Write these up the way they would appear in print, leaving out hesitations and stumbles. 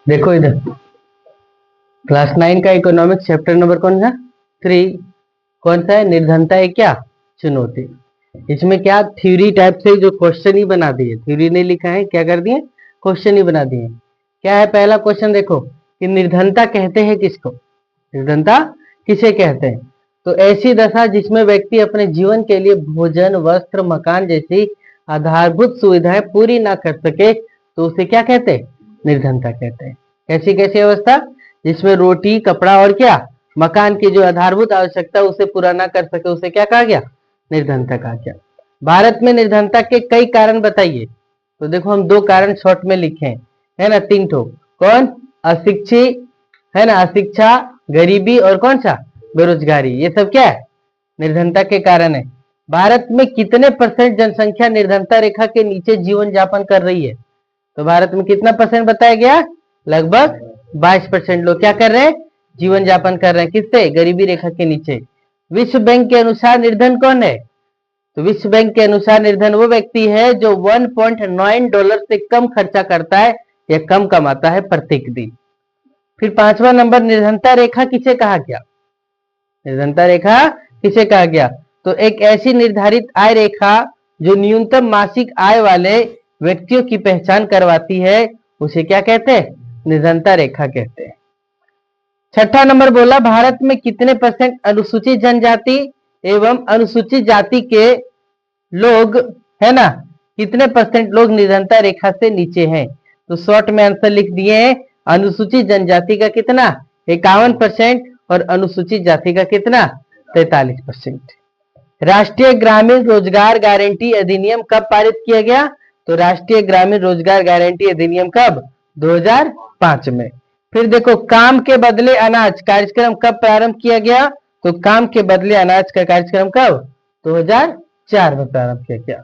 देखो इधर क्लास 9 का इकोनॉमिक्स चैप्टर नंबर कौन सा 3 कौन सा है, निर्धनता है क्या चुनौती। इसमें क्या थ्योरी टाइप से जो क्वेश्चन ही बना दिए, थ्योरी नहीं लिखा है, क्या कर दिए क्वेश्चन ही बना दिए। क्या है पहला क्वेश्चन, देखो कि निर्धनता कहते हैं किसको, निर्धनता किसे कहते हैं। तो ऐसी दशा जिसमें व्यक्ति अपने जीवन के लिए भोजन वस्त्र मकान जैसी आधारभूत सुविधाएं पूरी ना कर सके तो उसे क्या कहते हैं, निर्धनता कहते हैं। कैसी कैसी अवस्था, जिसमें रोटी कपड़ा और क्या मकान की जो आधारभूत आवश्यकता उसे पूरा ना कर सके उसे क्या कहा गया, निर्धनता कहा गया। भारत में निर्धनता के कई कारण बताइए। तो देखो हम दो कारण शॉर्ट में लिखे हैं, है ना, तीन ठो। कौन, अशिक्षित, है ना, अशिक्षा, गरीबी और कौन सा, बेरोजगारी। ये सब क्या है, निर्धनता के कारण है। भारत में कितने परसेंट जनसंख्या निर्धनता रेखा के नीचे जीवन यापन कर रही है। तो भारत में कितना परसेंट बताया गया, लगभग 22% लोग क्या कर रहे हैं, जीवन यापन कर रहे हैं किससे, गरीबी रेखा के नीचे। विश्व बैंक के अनुसार निर्धन कौन है। तो विश्व बैंक के अनुसार निर्धन वो व्यक्ति है जो $1.9 से कम खर्चा करता है या कम कमाता है प्रत्येक दिन। फिर पांचवा नंबर, निर्धनता रेखा किसे कहा गया, निर्धनता रेखा किसे कहा गया। तो एक ऐसी निर्धारित आय रेखा जो न्यूनतम मासिक आय वाले व्यक्तियों की पहचान करवाती है उसे क्या कहते हैं, निर्धनता रेखा कहते हैं। छठा नंबर बोला, भारत में कितने परसेंट अनुसूचित जनजाति एवं अनुसूचित जाति के लोग, है ना, कितने परसेंट लोग निर्धनता रेखा से नीचे हैं। तो शॉर्ट में आंसर लिख दिए हैं, अनुसूचित जनजाति का कितना 51% और अनुसूचित जाति का कितना 43%। राष्ट्रीय ग्रामीण रोजगार गारंटी अधिनियम कब पारित किया गया। तो राष्ट्रीय ग्रामीण रोजगार गारंटी अधिनियम कब, 2005 में। फिर देखो काम के बदले अनाज कार्यक्रम कब प्रारंभ किया गया। तो काम के बदले अनाज का कार्यक्रम कब, 2004 में प्रारंभ किया गया।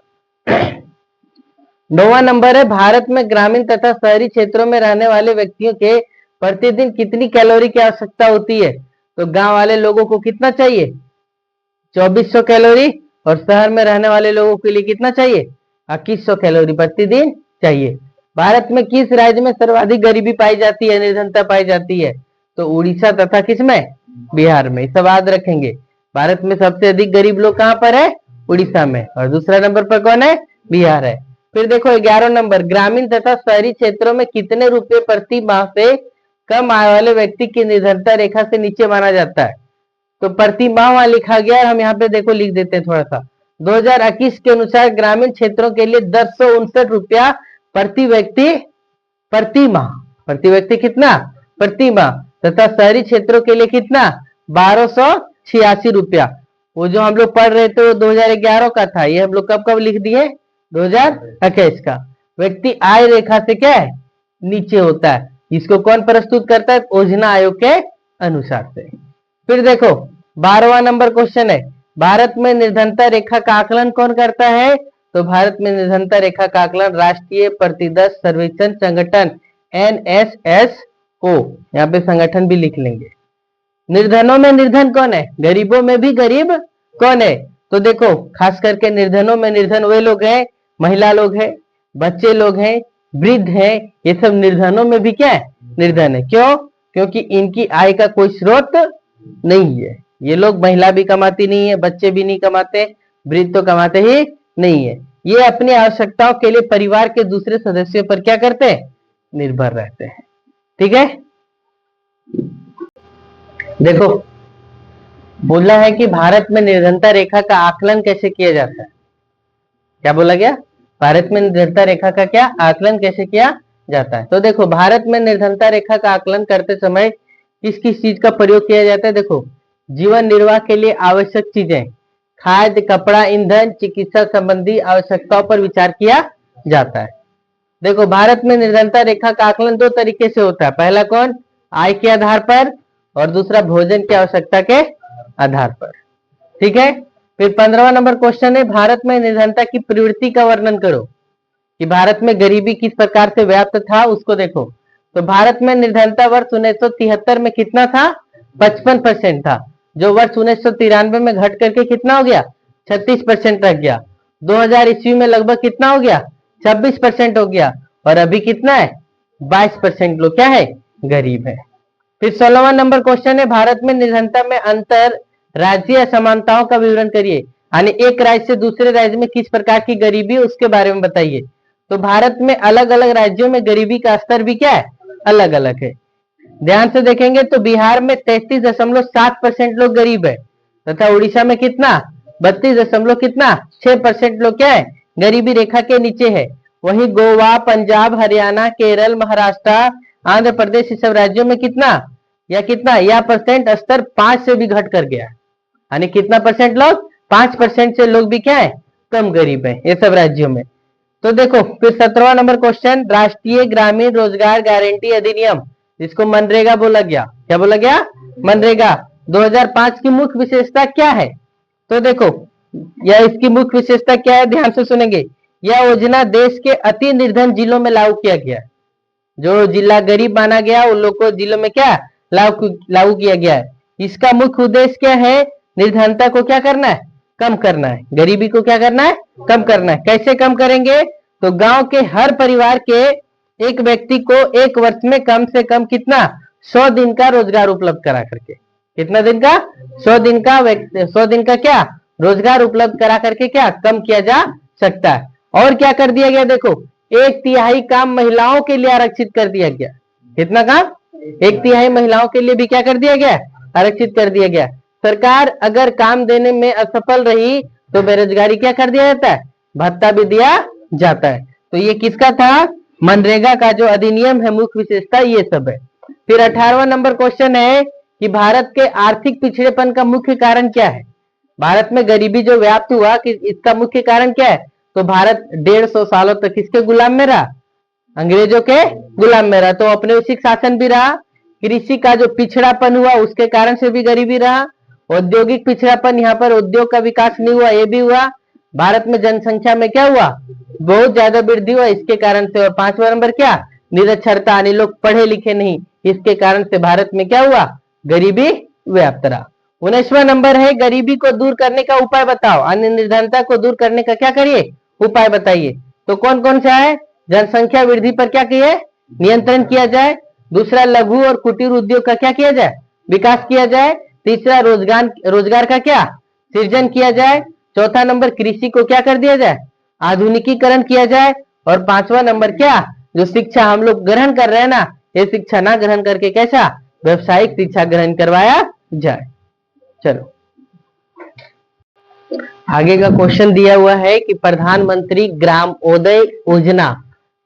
9वां नंबर है, भारत में ग्रामीण तथा शहरी क्षेत्रों में रहने वाले व्यक्तियों के प्रतिदिन कितनी कैलोरी की आवश्यकता होती है। तो गांव वाले लोगों को कितना चाहिए, 2400 कैलोरी, और शहर में रहने वाले लोगों के लिए कितना चाहिए, 2100 कैलोरी प्रतिदिन चाहिए। भारत में किस राज्य में सर्वाधिक गरीबी पाई जाती है, निर्धनता पाई जाती है। तो उड़ीसा तथा किसमें, बिहार में। सब याद रखेंगे, भारत में सबसे अधिक गरीब लोग कहां पर है, उड़ीसा में, और दूसरा नंबर पर कौन है, बिहार है। फिर देखो 11 नंबर, ग्रामीण तथा शहरी क्षेत्रों में कितने रुपए प्रति माह से कम आय वाले व्यक्ति की निर्धनता रेखा से नीचे माना जाता है। तो प्रति माह वहां लिखा गया है, हम यहाँ पे देखो लिख देते हैं थोड़ा सा। 2021 के अनुसार ग्रामीण क्षेत्रों के लिए 1059 रुपया प्रति व्यक्ति प्रति माह, प्रति व्यक्ति कितना, प्रति माह, तथा शहरी क्षेत्रों के लिए कितना 1286 रुपया। वो जो हम लोग पढ़ रहे थे वो 2011 का था, ये हम लोग कब कब लिख दिए, 2021 का। व्यक्ति आय रेखा से क्या है, नीचे होता है। इसको कौन प्रस्तुत करता है, योजना आयोग के अनुसार से। फिर देखो 12वां नंबर क्वेश्चन है, भारत में निर्धनता रेखा का आकलन कौन करता है। तो भारत में निर्धनता रेखा का आकलन राष्ट्रीय प्रतिदर्श सर्वेक्षण संगठन NSSO, यहाँ पे संगठन भी लिख लेंगे। निर्धनों में निर्धन कौन है, गरीबों में भी गरीब कौन है। तो देखो खास करके निर्धनों में निर्धन वे लोग हैं, महिला लोग हैं, बच्चे लोग हैं, वृद्ध हैं, ये सब निर्धनों में भी क्या है, निर्धन है। क्यों, क्योंकि इनकी आय का कोई स्रोत नहीं है। ये लोग, महिला भी कमाती नहीं है, बच्चे भी नहीं कमाते, वृद्ध तो कमाते ही नहीं है। ये अपनी आवश्यकताओं के लिए परिवार के दूसरे सदस्यों पर क्या करते हैं, निर्भर रहते हैं। ठीक है, देखो बोला है कि भारत में निर्धनता रेखा का आकलन कैसे किया जाता है। क्या बोला गया, भारत में निर्धनता रेखा का क्या आकलन कैसे किया जाता है। तो देखो भारत में निर्धनता रेखा का आकलन करते समय किस किस चीज का प्रयोग किया जाता है। देखो जीवन निर्वाह के लिए आवश्यक चीजें, खाद्य कपड़ा ईंधन चिकित्सा संबंधी आवश्यकताओं पर विचार किया जाता है। देखो भारत में निर्धनता रेखा का आकलन दो तरीके से होता है, पहला कौन, आय के आधार पर, और दूसरा भोजन की आवश्यकता के आधार पर। ठीक है, फिर 15वां नंबर क्वेश्चन है, भारत में निर्धनता की प्रवृत्ति का वर्णन करो, कि भारत में गरीबी किस प्रकार से व्याप्त था उसको देखो। तो भारत में निर्धनता वर्ष 1973 में कितना था, 55% था, जो वर्ष 1993 में घट करके कितना हो गया, 36% रह गया। 2000 ईस्वी में लगभग कितना हो गया, 26% हो गया, और अभी कितना है 22% लोग क्या है, गरीब है। फिर 16वां नंबर क्वेश्चन है, भारत में निर्धनता में अंतर राज्य असमानताओं का विवरण करिए, यानी एक राज्य से दूसरे राज्य में किस प्रकार की गरीबी है उसके बारे में बताइए। तो भारत में अलग अलग राज्यों में गरीबी का स्तर भी क्या है, अलग अलग है। ध्यान से देखेंगे तो बिहार में 33.7% लोग गरीब है, तथा उड़ीसा में कितना 32 कितना 6% लोग क्या है, गरीबी रेखा के नीचे है। वहीं गोवा, पंजाब, हरियाणा, केरल, महाराष्ट्र, आंध्र प्रदेश, इस सब राज्यों में कितना या परसेंट स्तर 5 से भी घट कर गया, यानी कितना परसेंट लोग, 5% से लोग भी क्या है, कम गरीब है ये सब राज्यों में। तो देखो फिर 17वां नंबर क्वेश्चन, राष्ट्रीय ग्रामीण रोजगार गारंटी अधिनियम, जिसको मनरेगा बोला गया, क्या बोला गया, मनरेगा 2005 की मुख्य विशेषता क्या है। तो देखो यह इसकी मुख्य विशेषता क्या है, ध्यान से सुनेंगे। यह योजना देश के अति निर्धन जिलों में लागू किया गया, जो जिला गरीब माना गया उन लोग को जिलों में क्या लागू किया गया है। इसका मुख्य उद्देश्य क्या है, निर्धनता को क्या करना है, कम करना है, गरीबी को क्या करना है, कम करना है। कैसे कम करेंगे, तो गांव के हर परिवार के एक व्यक्ति को एक वर्ष में कम से कम कितना 100 दिन का रोजगार उपलब्ध करा करके, कितना दिन का 100 दिन का क्या रोजगार उपलब्ध करा करके क्या कम किया जा सकता है। और क्या कर दिया गया, देखो 1/3 काम महिलाओं के लिए आरक्षित कर दिया गया। कितना काम, 1/3 महिलाओं के लिए भी क्या कर दिया गया, आरक्षित कर दिया गया। सरकार अगर काम देने में असफल रही तो बेरोजगारी क्या कर दिया जाता है, भत्ता भी दिया जाता है। तो ये किसका था, मनरेगा का जो अधिनियम है, मुख्य विशेषता ये सब है। फिर 18वां नंबर क्वेश्चन है कि भारत के आर्थिक पिछड़ेपन का मुख्य कारण क्या है। भारत में गरीबी जो व्याप्त हुआ कि इसका मुख्य कारण क्या है, तो भारत 150 सालों तक किसके गुलाम में रहा, अंग्रेजों के गुलाम में रहा। तो औपनिवेशिक शासन भी रहा, कृषि का जो पिछड़ापन हुआ उसके कारण से भी गरीबी रहा, औद्योगिक पिछड़ापन, यहाँ पर उद्योग का विकास नहीं हुआ ये भी हुआ। भारत में जनसंख्या में क्या हुआ, बहुत ज्यादा वृद्धि हुआ इसके कारण से। और 5वां नंबर क्या, निरक्षरता, यानी लोग पढ़े लिखे नहीं, इसके कारण से भारत में क्या हुआ, गरीबी व्याप्त रहा। 19वां नंबर है, गरीबी को दूर करने का उपाय बताओ, अन्य निर्धनता को दूर करने का क्या करिए, उपाय बताइए। तो कौन कौन सा है, जनसंख्या वृद्धि पर क्या किए, नियंत्रण किया जाए। दूसरा, लघु और कुटीर उद्योग का क्या किया जाए, विकास किया जाए। तीसरा, रोजगार का क्या सृजन किया जाए। चौथा नंबर, कृषि को क्या कर दिया जाए, आधुनिकीकरण किया जाए। और 5वां नंबर क्या, जो शिक्षा हम लोग ग्रहण कर रहे हैं ना, ये शिक्षा ना ग्रहण करके कैसा व्यवसायिक शिक्षा ग्रहण करवाया जाए। चलो आगे का क्वेश्चन दिया हुआ है कि प्रधानमंत्री ग्राम उदय योजना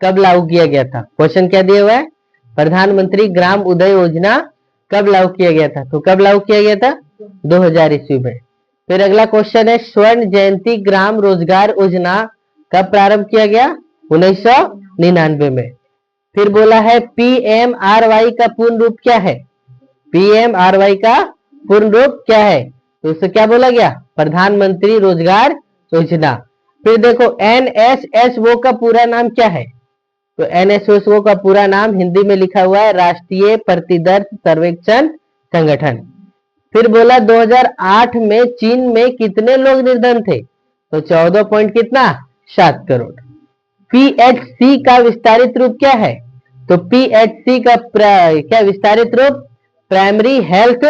कब लागू किया गया था। क्वेश्चन क्या दिया हुआ है, प्रधानमंत्री ग्राम उदय योजना कब लागू किया गया था। तो कब लागू किया गया था, 2000 ईस्वी में। फिर अगला क्वेश्चन है, स्वर्ण जयंती ग्राम रोजगार योजना कब प्रारंभ किया गया, 1999 में। फिर बोला है PMRY का पूर्ण रूप क्या है, PMRY का पूर्ण रूप क्या है। तो इससे क्या बोला गया, प्रधानमंत्री रोजगार योजना। फिर देखो NSSO का पूरा नाम क्या है, तो NSSO का पूरा नाम हिंदी में लिखा हुआ है राष्ट्रीय प्रतिदर्श सर्वेक्षण संगठन। फिर बोला 2008 में चीन में कितने लोग निर्धन थे, तो 14.7 करोड़। PHC का विस्तारित रूप क्या है, तो PHC का क्या विस्तारित रूप, प्राइमरी हेल्थ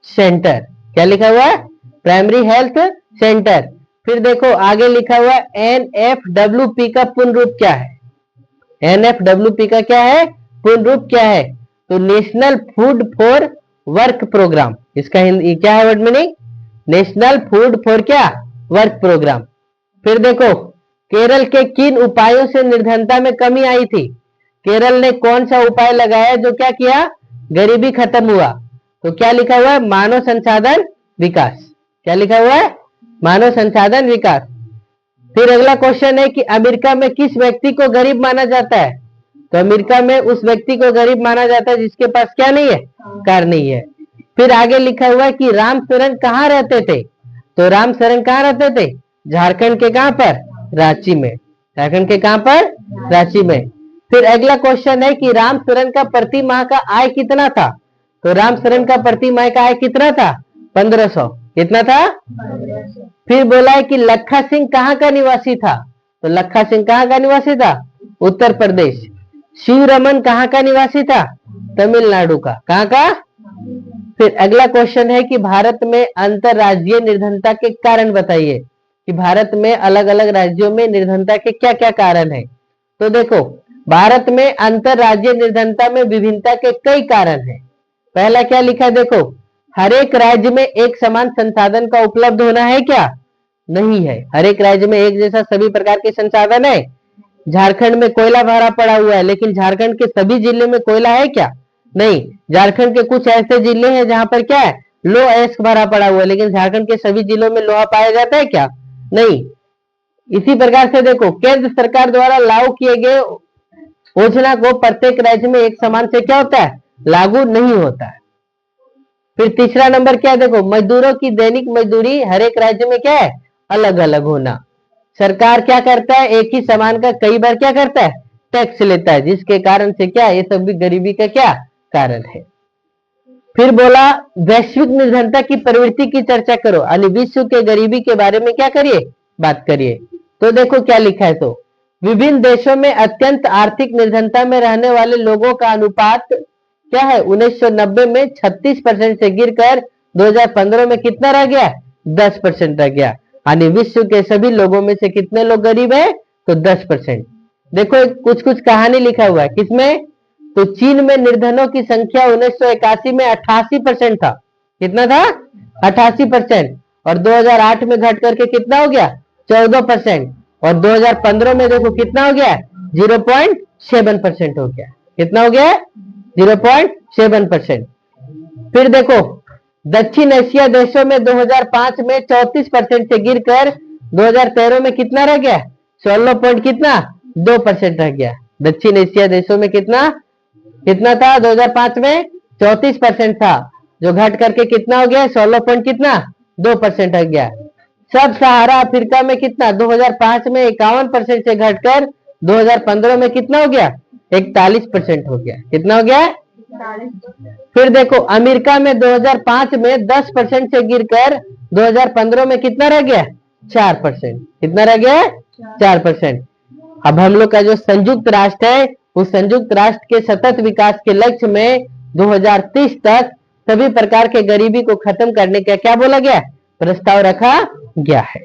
सेंटर। क्या लिखा हुआ है, प्राइमरी हेल्थ सेंटर। फिर देखो आगे लिखा हुआ NFWP का पूर्ण रूप क्या है, NFWP का क्या है, पूर्ण रूप क्या है, तो national food for work programme. इसका हिंदी क्या है word meaning, national food for क्या वर्क प्रोग्राम। फिर देखो केरल के किन उपायों से निर्धनता में कमी आई थी, केरल ने कौन सा उपाय लगाया जो क्या किया, गरीबी खत्म हुआ। तो क्या लिखा हुआ है, मानव संसाधन विकास। क्या लिखा हुआ है, मानव संसाधन विकास। फिर अगला क्वेश्चन है कि अमेरिका में किस व्यक्ति को गरीब माना जाता है, तो अमेरिका में उस व्यक्ति को गरीब माना जाता है जिसके पास क्या नहीं है, कार नहीं है। फिर आगे लिखा हुआ है कि रामचरण कहाँ रहते थे, तो रामचरण कहाँ रहते थे, झारखंड के कहां पर, रांची में। झारखंड के कहां पर, रांची में। फिर अगला क्वेश्चन है कि रामचरण का प्रति माह का आय कितना था, तो रामचरण का प्रति माह का आय कितना था, 1500। कितना था, फिर बोला है कि लखा सिंह कहाँ का निवासी था, तो लखा सिंह कहाँ का निवासी था, उत्तर प्रदेश। शिवरमन कहाँ का निवासी था? तमिलनाडु का। कहाँ का? फिर अगला क्वेश्चन है कि भारत में अंतरराज्यीय निर्धनता के कारण बताइए, कि भारत में अलग अलग राज्यों में निर्धनता के क्या क्या कारण है। तो देखो, भारत में अंतरराज्यीय निर्धनता में विभिन्नता के कई कारण है। पहला क्या लिखा है, देखो, हर एक राज्य में एक समान संसाधन का उपलब्ध होना है क्या? नहीं है। हर एक राज्य में एक जैसा सभी प्रकार के संसाधन है? झारखंड में कोयला भरा पड़ा हुआ है, लेकिन झारखंड के सभी जिले में कोयला है क्या? नहीं। झारखंड के कुछ ऐसे जिले हैं जहां पर क्या है, लोहा अयस्क भरा पड़ा हुआ है, लेकिन झारखंड के सभी जिलों में लोहा पाया जाता है क्या? नहीं। इसी प्रकार से देखो, केंद्र सरकार द्वारा लागू किए गए योजना को प्रत्येक राज्य में एक समान से क्या होता है, लागू नहीं होता है। फिर तीसरा नंबर क्या है, देखो, मजदूरों की दैनिक मजदूरी हर एक राज्य में क्या है, अलग अलग होना। सरकार क्या करता है, एक ही सामान का कई बार क्या करता है, टैक्स लेता है, जिसके कारण से क्या, ये सब भी गरीबी का क्या कारण है। फिर बोला, वैश्विक निर्धनता की प्रवृत्ति की चर्चा करो, यानी विश्व के गरीबी के बारे में क्या करिए, बात करिए। तो देखो क्या लिखा है, तो विभिन्न देशों में अत्यंत आर्थिक निर्धनता में रहने वाले लोगों का अनुपात क्या है, 1990 में 36% से गिरकर 2015 में कितना रह गया, 10% रह गया। यानी विश्व के सभी लोगों में से कितने लोग गरीब है, तो 10%। देखो कुछ कुछ कहानी लिखा हुआ है, किसमें, तो चीन में निर्धनों की संख्या 1981 में 88% था। कितना था, 88%। और 2008 में घट करके कितना हो गया, 14%। और 2015 में देखो कितना हो गया, 0.7% हो गया। कितना हो गया, 0.7%। फिर देखो, दक्षिण एशिया देशों में 2005 में 34% से गिरकर 2013 में कितना रह गया, 16.2% रह गया। दक्षिण एशिया देशों में कितना था, 2005 में 34% था, जो घट करके कितना हो गया, 16.2% रह गया। सब सहारा अफ्रीका में कितना, 2005 में 51% से घटकर 2015 में कितना हो गया, 41% हो गया। कितना हो गया, फिर देखो, अमेरिका में 2005 में 10% से गिरकर 2015 में कितना रह गया, 4%। कितना रह गया, 4%। अब हम लोग का जो संयुक्त राष्ट्र है, उस संयुक्त राष्ट्र के सतत विकास के लक्ष्य में 2030 तक सभी प्रकार के गरीबी को खत्म करने का क्या बोला गया, प्रस्ताव रखा गया है।